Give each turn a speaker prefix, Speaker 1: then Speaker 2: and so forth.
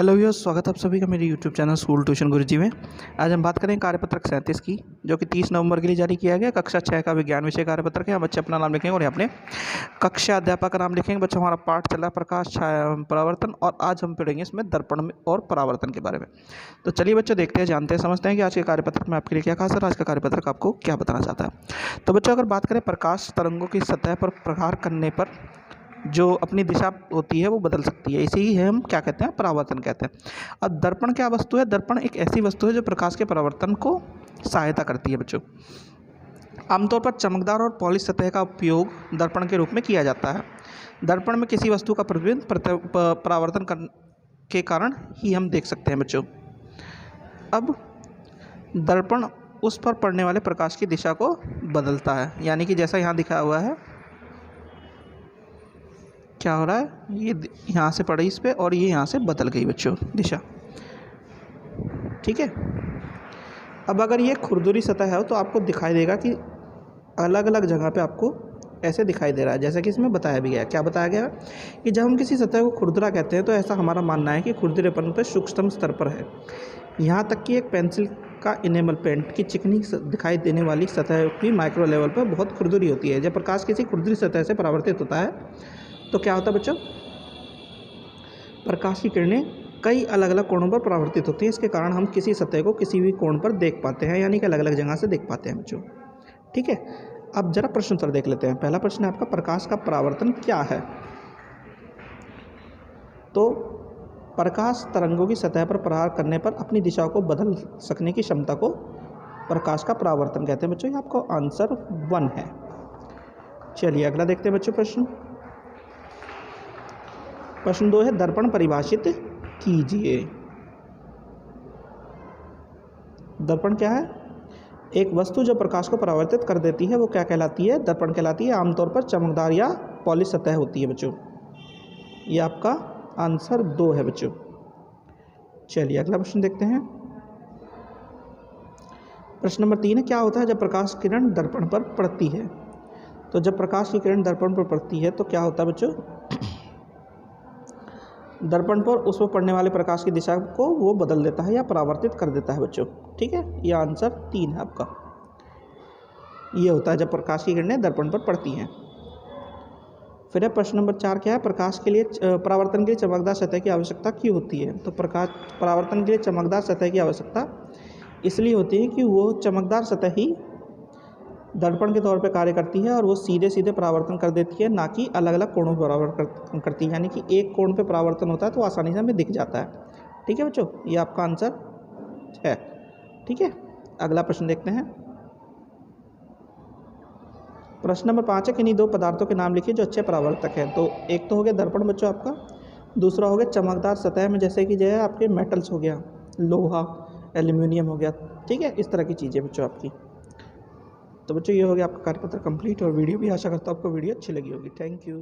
Speaker 1: Hello viewers, स्वागत है आप सभी का मेरे यूट्यूब चैनल स्कूल ट्यूशन गुरुजी में। आज हम बात करें कार्यपत्रक 37 की, जो कि 30 नवंबर के लिए जारी किया गया। कक्षा 6 का विज्ञान विषय कार्यपत्रक है। हम बच्चे अपना नाम लिखेंगे और यहाँ अपने कक्षा अध्यापक का नाम लिखेंगे। बच्चों, हमारा पाठ चला प्रकाश, छाया, परावर्तन, और आज हम पढ़ेंगे इसमें दर्पण और परावर्तन के बारे में। तो चलिए बच्चों, देखते हैं, जानते हैं, समझते हैं कि आज के कार्यपत्रक में आपके लिए क्या खास है, आज का कार्यपत्रक आपको क्या बताना चाहता है। तो बच्चों, अगर बात करें प्रकाश तरंगों की सतह पर प्रहार करने पर जो अपनी दिशा होती है वो बदल सकती है, इसे ही हम क्या कहते हैं, परावर्तन कहते हैं। अब दर्पण क्या वस्तु है? दर्पण एक ऐसी वस्तु है जो प्रकाश के परावर्तन को सहायता करती है। बच्चों, आमतौर पर चमकदार और पॉलिश सतह का उपयोग दर्पण के रूप में किया जाता है। दर्पण में किसी वस्तु का प्रतिबिंब परावर्तन के कारण ही हम देख सकते हैं। बच्चों, अब दर्पण उस पर पड़ने वाले प्रकाश की दिशा को बदलता है, यानी कि जैसा यहाँ दिखाया हुआ है, क्या हो रहा है, ये यहाँ से पड़ी इस पे और ये यहाँ से बदल गई बच्चों दिशा। ठीक है। अब अगर ये खुरदुरी सतह है तो आपको दिखाई देगा कि अलग अलग जगह पे आपको ऐसे दिखाई दे रहा है, जैसा कि इसमें बताया भी गया। क्या बताया गया कि जब हम किसी सतह को खुरदरा कहते हैं तो ऐसा हमारा मानना है कि खुरदरेपन पर सूक्ष्म स्तर पर है। यहाँ तक कि एक पेंसिल का इनेमल पेंट की चिकनी दिखाई देने वाली सतह की माइक्रो लेवल पर बहुत खुरदुरी होती है। जब प्रकाश किसी खुरदुरी सतह से परावर्तित होता है तो क्या होता है बच्चों, प्रकाश की किरणें कई अलग अलग कोणों पर परावर्तित होती हैं। इसके कारण हम किसी सतह को किसी भी कोण पर देख पाते हैं, यानी कि अलग अलग जगह से देख पाते हैं बच्चों। ठीक है। अब जरा प्रश्न उत्तर देख लेते हैं। पहला प्रश्न है आपका, प्रकाश का परावर्तन क्या है? तो प्रकाश तरंगों की सतह पर प्रहार करने पर अपनी दिशा को बदल सकने की क्षमता को प्रकाश का परावर्तन कहते हैं। बच्चों, ये आपका आंसर 1 है। चलिए अगला देखते हैं बच्चों। प्रश्न 2 है, दर्पण परिभाषित कीजिए। दर्पण क्या है? एक वस्तु जो प्रकाश को परावर्तित कर देती है वो क्या कहलाती है? दर्पण कहलाती है। आमतौर पर चमकदार या पॉलिश सतह होती है बच्चों। ये आपका आंसर 2 है बच्चों। चलिए अगला प्रश्न देखते हैं। प्रश्न नंबर 3 है, क्या होता है जब प्रकाश किरण दर्पण पर पड़ती है? तो जब प्रकाश की किरण दर्पण पर पड़ती है तो क्या होता है बच्चों, दर्पण पर उस पर पड़ने वाले प्रकाश की दिशा को वो बदल देता है या परावर्तित कर देता है बच्चों। ठीक है, ये आंसर 3 है आपका। ये होता है जब प्रकाश की किरणें दर्पण पर पड़ती हैं। फिर है प्रश्न नंबर 4, क्या है, प्रकाश के लिए परावर्तन के लिए चमकदार सतह की आवश्यकता क्यों होती है? तो प्रकाश परावर्तन के लिए चमकदार सतह की आवश्यकता इसलिए होती है कि वो चमकदार सतह ही दर्पण के तौर पे कार्य करती है और वो सीधे सीधे परावर्तन कर देती है, ना कि अलग अलग कोणों पर परावर्तन करती है। यानी कि एक कोण पे परावर्तन होता है तो आसानी से हमें दिख जाता है। ठीक है बच्चों, ये आपका आंसर है। ठीक है, अगला प्रश्न देखते हैं। प्रश्न नंबर 5 है, किन्हीं 2 पदार्थों के नाम लिखिए जो अच्छे परावर्तक हैं। तो एक तो हो गया दर्पण बच्चों आपका, दूसरा हो गया चमकदार सतह में, जैसे कि जो है आपके मेटल्स हो गया, लोहा, एल्यूमिनियम हो गया। ठीक है, इस तरह की चीज़ें बच्चों आपकी। तो बच्चों, ये हो गया आपका कार्यपत्र कंप्लीट और वीडियो भी। आशा करता हूँ आपको वीडियो अच्छी लगी होगी। Thank you.